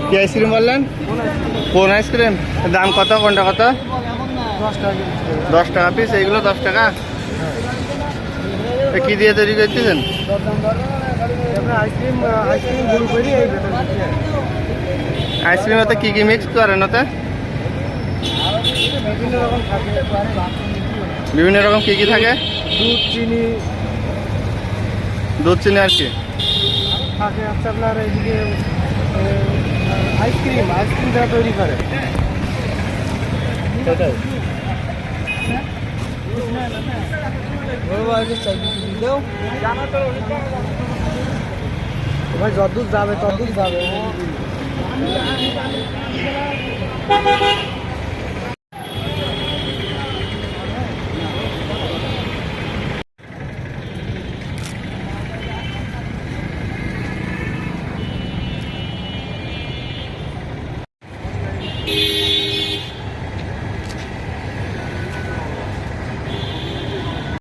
কি আইসক্রিম বললেন? কোন আইসক্রিম? দাম কত? কোনটা কত? 10 টাকা পিস। এইগুলো 10 টাকা। কি দিয়ে তৈরি করতেছেন? আইসক্রিমে কি কি মিক্স করেন? ওতে বিভিন্ন রকম কি কি থাকে? দুধ চিনি আর কি থাকে হচ্ছে আপনার এইদিকে আইসক্রিম যারা তৈরি করে সেটাই। ভাই যত দূর যাবে তত দূর যাবে।